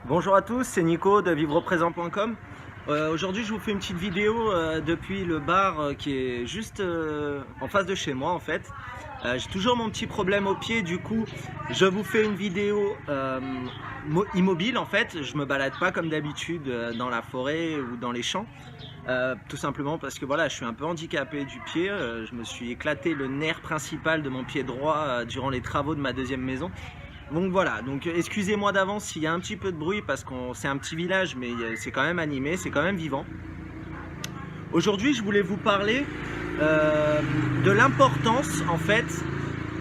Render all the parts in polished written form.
Bonjour à tous, c'est Nico de vivreprésent.com. Aujourd'hui je vous fais une petite vidéo depuis le bar qui est juste en face de chez moi en fait. J'ai toujours mon petit problème au pied, du coup je vous fais une vidéo immobile en fait. Je me balade pas comme d'habitude dans la forêt ou dans les champs. Tout simplement parce que voilà, je suis un peu handicapé du pied. Je me suis éclaté le nerf principal de mon pied droit durant les travaux de ma deuxième maison. Donc voilà, donc excusez-moi d'avance s'il y a un petit peu de bruit parce que c'est un petit village, mais c'est quand même animé, c'est quand même vivant. Aujourd'hui, je voulais vous parler de l'importance en fait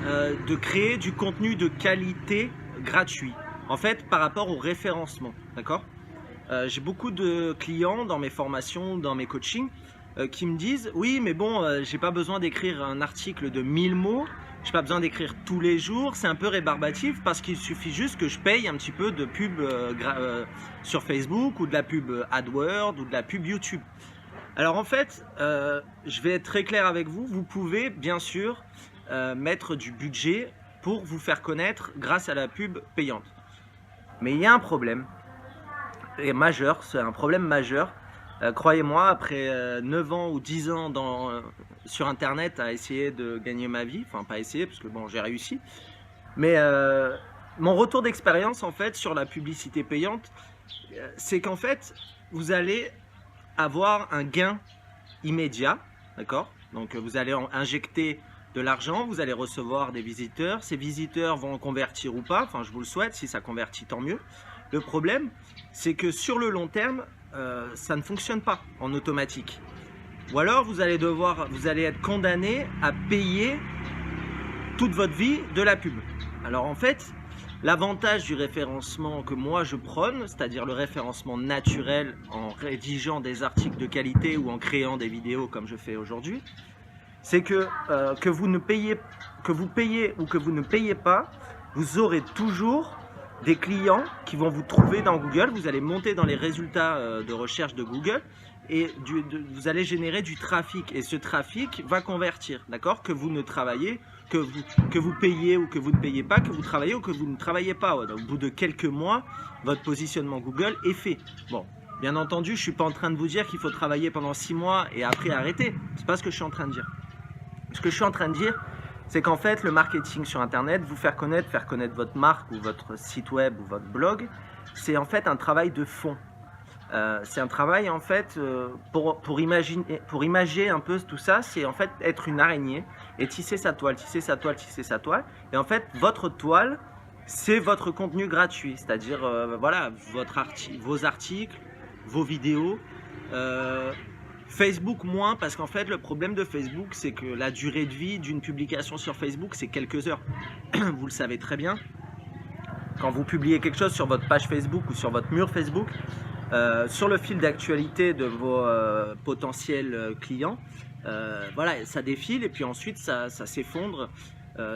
de créer du contenu de qualité gratuit, en fait par rapport au référencement, d'accord. J'ai beaucoup de clients dans mes formations, dans mes coachings, qui me disent oui mais bon, j'ai pas besoin d'écrire un article de 1000 mots, j'ai pas besoin d'écrire tous les jours, c'est un peu rébarbatif parce qu'il suffit juste que je paye un petit peu de pub sur Facebook ou de la pub AdWords ou de la pub YouTube. Alors en fait, je vais être très clair avec vous, vous pouvez bien sûr mettre du budget pour vous faire connaître grâce à la pub payante. Mais il y a un problème, et majeur, c'est un problème majeur. Croyez-moi, après 9 ans ou 10 ans sur internet à essayer de gagner ma vie, enfin pas essayer parce que bon j'ai réussi, mais mon retour d'expérience en fait sur la publicité payante, c'est qu'en fait vous allez avoir un gain immédiat, d'accord. Donc vous allez injecter de l'argent, vous allez recevoir des visiteurs, ces visiteurs vont convertir ou pas, enfin je vous le souhaite, si ça convertit tant mieux. Le problème, c'est que sur le long terme, ça ne fonctionne pas en automatique. Ou alors vous allez être condamné à payer toute votre vie de la pub. Alors en fait, l'avantage du référencement que moi je prône, c'est-à-dire le référencement naturel en rédigeant des articles de qualité ou en créant des vidéos comme je fais aujourd'hui, c'est que vous payez ou que vous ne payez pas, vous aurez toujours des clients qui vont vous trouver dans Google. Vous allez monter dans les résultats de recherche de Google et vous allez générer du trafic, et ce trafic va convertir, d'accord. Que vous ne travaillez, que vous payez ou que vous ne payez pas, que vous travaillez ou que vous ne travaillez pas, au bout de quelques mois, votre positionnement Google est fait. Bon, bien entendu, je ne suis pas en train de vous dire qu'il faut travailler pendant 6 mois et après arrêter. C'est pas ce que je suis en train de dire. Ce que je suis en train de dire, c'est qu'en fait, le marketing sur Internet, vous faire connaître votre marque ou votre site web ou votre blog, c'est en fait un travail de fond. C'est un travail en fait pour imager un peu tout ça, c'est en fait être une araignée et tisser sa toile, tisser sa toile, tisser sa toile. Et en fait, votre toile, c'est votre contenu gratuit, c'est-à-dire voilà, vos articles, vos vidéos. Facebook moins, parce qu'en fait le problème de Facebook, c'est que la durée de vie d'une publication sur Facebook, c'est quelques heures. Vous le savez très bien, quand vous publiez quelque chose sur votre page Facebook ou sur votre mur Facebook, sur le fil d'actualité de vos potentiels clients, voilà, ça défile et puis ensuite ça s'effondre,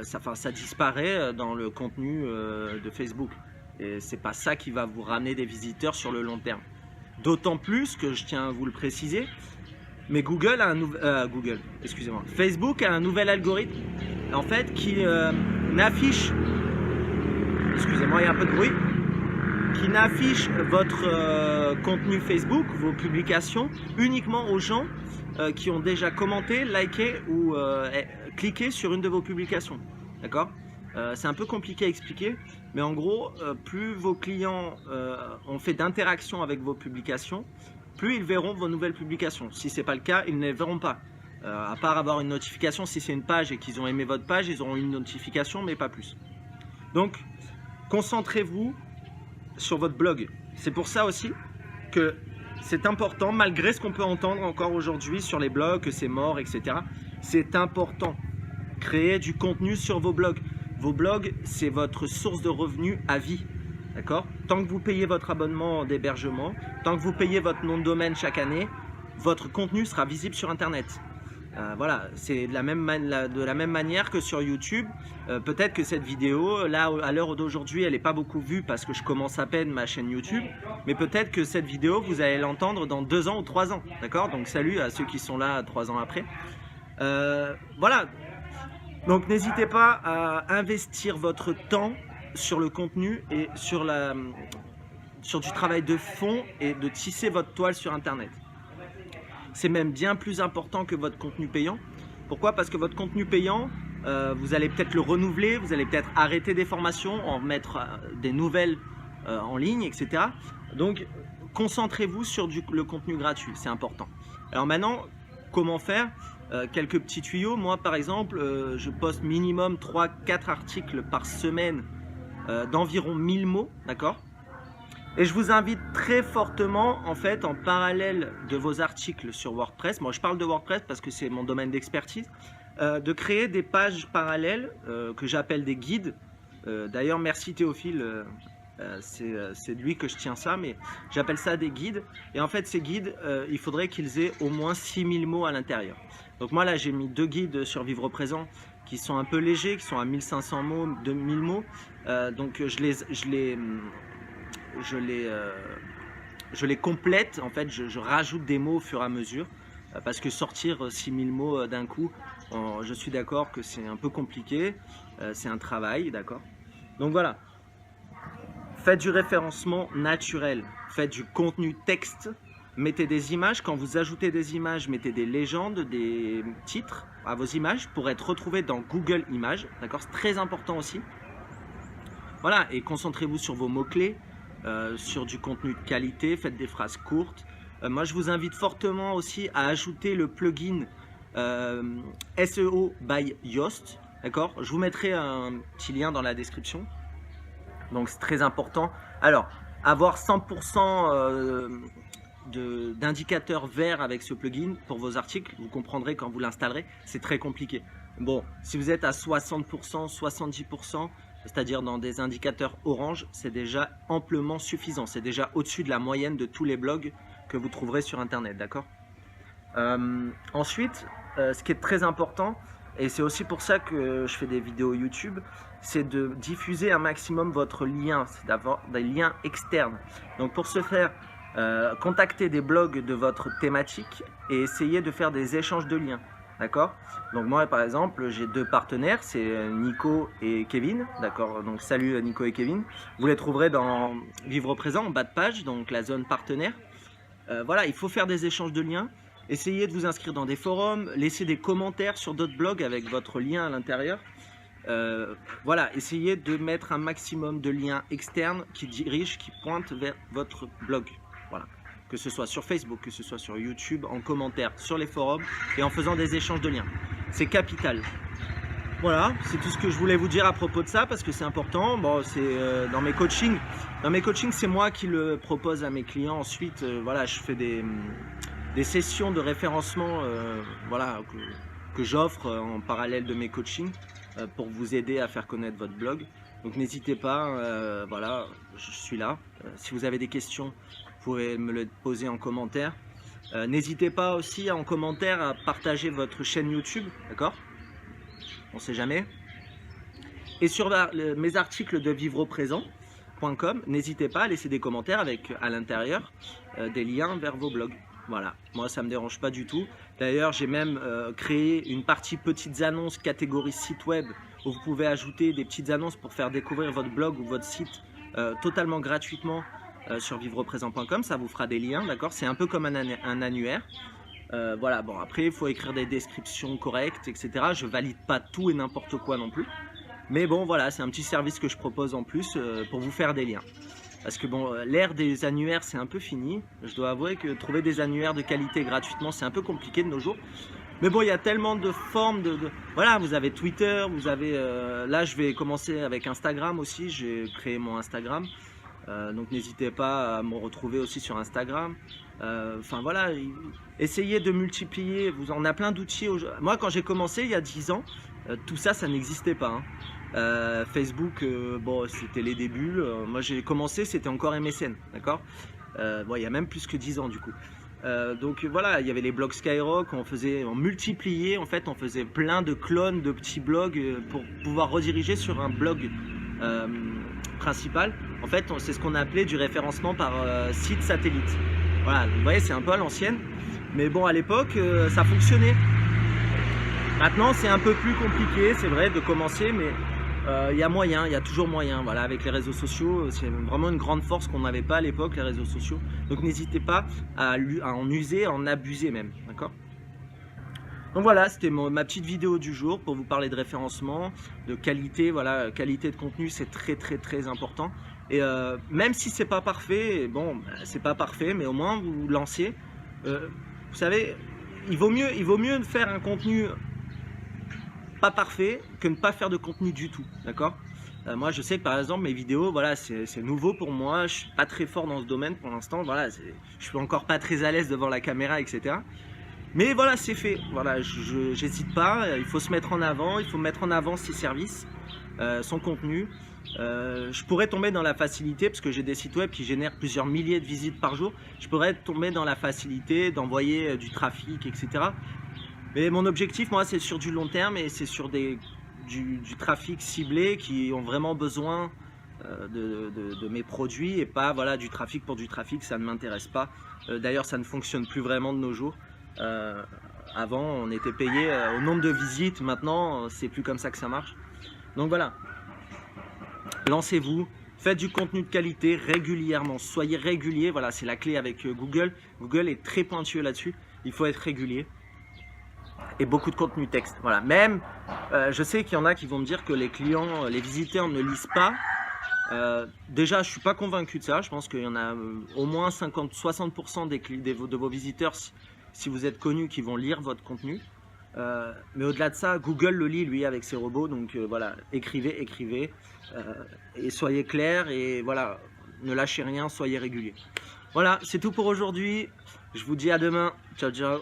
ça disparaît dans le contenu de Facebook. Et c'est pas ça qui va vous ramener des visiteurs sur le long terme. D'autant plus que je tiens à vous le préciser, mais Facebook a un nouvel algorithme en fait qui n'affiche, excusez-moi, il y a un peu de bruit, qui n'affiche votre contenu Facebook, vos publications, uniquement aux gens qui ont déjà commenté, liké ou cliqué sur une de vos publications. D'accord. C'est un peu compliqué à expliquer, mais en gros, plus vos clients ont fait d'interaction avec vos publications, plus ils verront vos nouvelles publications. Si ce n'est pas le cas, ils ne les verront pas. À part avoir une notification, si c'est une page et qu'ils ont aimé votre page, ils auront une notification, mais pas plus. Donc, concentrez-vous sur votre blog. C'est pour ça aussi que c'est important, malgré ce qu'on peut entendre encore aujourd'hui sur les blogs, que c'est mort, etc. C'est important. Créer du contenu sur vos blogs. Vos blogs, c'est votre source de revenus à vie. D'accord? Tant que vous payez votre abonnement d'hébergement, tant que vous payez votre nom de domaine chaque année, votre contenu sera visible sur Internet. Voilà, c'est de la même manière que sur YouTube. Peut-être que cette vidéo, là, à l'heure d'aujourd'hui, elle n'est pas beaucoup vue parce que je commence à peine ma chaîne YouTube. Mais peut-être que cette vidéo, vous allez l'entendre dans 2 ans ou 3 ans. D'accord? Donc salut à ceux qui sont là 3 ans après. Voilà. Donc n'hésitez pas à investir votre temps sur le contenu et sur du travail de fond et de tisser votre toile sur Internet. C'est même bien plus important que votre contenu payant. Pourquoi? Parce que votre contenu payant, vous allez peut-être le renouveler, vous allez peut-être arrêter des formations, en mettre des nouvelles en ligne, etc. Donc, concentrez-vous sur le contenu gratuit, c'est important. Alors maintenant, comment faire? Quelques petits tuyaux. Moi, par exemple, je poste minimum 3-4 articles par semaine d'environ 1000 mots, d'accord? Et je vous invite très fortement, en fait, en parallèle de vos articles sur WordPress, moi je parle de WordPress parce que c'est mon domaine d'expertise, de créer des pages parallèles que j'appelle des guides. D'ailleurs, merci Théophile, c'est de lui que je tiens ça, mais j'appelle ça des guides. Et en fait, ces guides, il faudrait qu'ils aient au moins 6000 mots à l'intérieur. Donc moi là, j'ai mis 2 guides sur Vivre Présent qui sont un peu légers, qui sont à 1500 mots, 2000 mots. Donc je les complète, en fait, je rajoute des mots au fur et à mesure, parce que sortir 6000 mots d'un coup, je suis d'accord que c'est un peu compliqué, c'est un travail, d'accord? Donc voilà, faites du référencement naturel, faites du contenu texte, mettez des images, quand vous ajoutez des images, mettez des légendes, des titres à vos images pour être retrouvé dans Google Images, d'accord? C'est très important aussi. Voilà, et concentrez-vous sur vos mots-clés, sur du contenu de qualité, faites des phrases courtes. Moi, je vous invite fortement aussi à ajouter le plugin SEO by Yoast, d'accord? Je vous mettrai un petit lien dans la description. Donc, c'est très important. Alors, avoir 100% d'indicateurs verts avec ce plugin pour vos articles, vous comprendrez quand vous l'installerez, c'est très compliqué. Bon, si vous êtes à 60%, 70%, c'est-à-dire dans des indicateurs orange, c'est déjà amplement suffisant. C'est déjà au-dessus de la moyenne de tous les blogs que vous trouverez sur Internet, d'accord? Ensuite, ce qui est très important, et c'est aussi pour ça que je fais des vidéos YouTube, c'est de diffuser un maximum votre lien, c'est d'avoir des liens externes. Donc pour ce faire, contactez des blogs de votre thématique et essayez de faire des échanges de liens. D'accord? Donc moi par exemple j'ai 2 partenaires, c'est Nico et Kevin, d'accord? Donc salut Nico et Kevin, vous les trouverez dans Vivre Présent en bas de page, donc la zone partenaire. Voilà, il faut faire des échanges de liens, essayez de vous inscrire dans des forums, laissez des commentaires sur d'autres blogs avec votre lien à l'intérieur. Voilà, essayez de mettre un maximum de liens externes qui dirigent, qui pointent vers votre blog. Voilà. Que ce soit sur Facebook, que ce soit sur YouTube, en commentaire, sur les forums et en faisant des échanges de liens. C'est capital. Voilà, c'est tout ce que je voulais vous dire à propos de ça parce que c'est important. Bon, c'est dans mes coachings. Dans mes coachings, c'est moi qui le propose à mes clients. Ensuite, voilà, je fais des sessions de référencement voilà, que j'offre en parallèle de mes coachings pour vous aider à faire connaître votre blog. Donc n'hésitez pas, voilà, je suis là. Si vous avez des questions, vous pouvez me le poser en commentaire. N'hésitez pas aussi en commentaire à partager votre chaîne YouTube, d'accord? On ne sait jamais. Et sur mes articles de vivreauprésent.com, n'hésitez pas à laisser des commentaires avec à l'intérieur des liens vers vos blogs. Voilà, moi ça ne me dérange pas du tout. D'ailleurs, j'ai même créé une partie petites annonces catégorie site web où vous pouvez ajouter des petites annonces pour faire découvrir votre blog ou votre site totalement gratuitement sur vivreauprésent.com. Ça vous fera des liens, d'accord? C'est un peu comme un annuaire. Voilà, bon après il faut écrire des descriptions correctes, etc. Je valide pas tout et n'importe quoi non plus. Mais bon voilà, c'est un petit service que je propose en plus pour vous faire des liens. Parce que bon, l'ère des annuaires c'est un peu fini. Je dois avouer que trouver des annuaires de qualité gratuitement c'est un peu compliqué de nos jours. Mais bon, il y a tellement de formes Voilà, vous avez Twitter, vous avez... là je vais commencer avec Instagram aussi, j'ai créé mon Instagram. Donc n'hésitez pas à me retrouver aussi sur Instagram. Enfin voilà, essayez de multiplier, vous en avez plein d'outils. Moi quand j'ai commencé il y a 10 ans, tout ça, ça n'existait pas. Hein. Facebook, bon c'était les débuts. Moi j'ai commencé, c'était encore MSN, d'accord? Bon, il y a même plus que 10 ans du coup. Donc voilà, il y avait les blogs Skyrock, on multipliait, en fait on faisait plein de clones de petits blogs pour pouvoir rediriger sur un blog principal. En fait c'est ce qu'on appelait du référencement par site satellite. Voilà, vous voyez c'est un peu à l'ancienne, mais bon à l'époque ça fonctionnait. Maintenant c'est un peu plus compliqué, c'est vrai de commencer, mais il y a moyen, il y a toujours moyen. Voilà, avec les réseaux sociaux, c'est vraiment une grande force qu'on n'avait pas à l'époque, les réseaux sociaux. Donc n'hésitez pas à en user, à en abuser même, d'accord? Donc voilà, c'était ma petite vidéo du jour pour vous parler de référencement, de qualité. Voilà, qualité de contenu, c'est très important. Et même si c'est pas parfait, bon, c'est pas parfait, mais au moins vous lancez. Vous savez, il vaut mieux faire un contenu pas parfait que ne pas faire de contenu du tout, d'accord? Moi, je sais que par exemple mes vidéos, voilà, c'est nouveau pour moi. Je suis pas très fort dans ce domaine pour l'instant. Voilà, je suis encore pas très à l'aise devant la caméra, etc. Mais voilà, c'est fait. Voilà, j'hésite pas. Il faut se mettre en avant. Il faut mettre en avant ses services, son contenu. Je pourrais tomber dans la facilité, parce que j'ai des sites web qui génèrent plusieurs milliers de visites par jour. Je pourrais tomber dans la facilité d'envoyer du trafic, etc. Mais mon objectif, moi, c'est sur du long terme et c'est sur du trafic ciblé qui ont vraiment besoin de mes produits et pas voilà, du trafic pour du trafic. Ça ne m'intéresse pas. D'ailleurs, ça ne fonctionne plus vraiment de nos jours. Avant, on était payé au nombre de visites. Maintenant, c'est plus comme ça que ça marche. Donc voilà, lancez-vous, faites du contenu de qualité régulièrement, soyez régulier. Voilà, c'est la clé avec Google. Google est très pointueux là-dessus. Il faut être régulier et beaucoup de contenu texte. Voilà, même je sais qu'il y en a qui vont me dire que les clients, les visiteurs ne lisent pas. Déjà, je suis pas convaincu de ça. Je pense qu'il y en a au moins 50-60% de vos visiteurs, si vous êtes connu, qui vont lire votre contenu. Mais au-delà de ça, Google le lit lui avec ses robots. Donc voilà, écrivez et soyez clair et voilà, ne lâchez rien, soyez régulier. Voilà, c'est tout pour aujourd'hui. Je vous dis à demain. Ciao, ciao.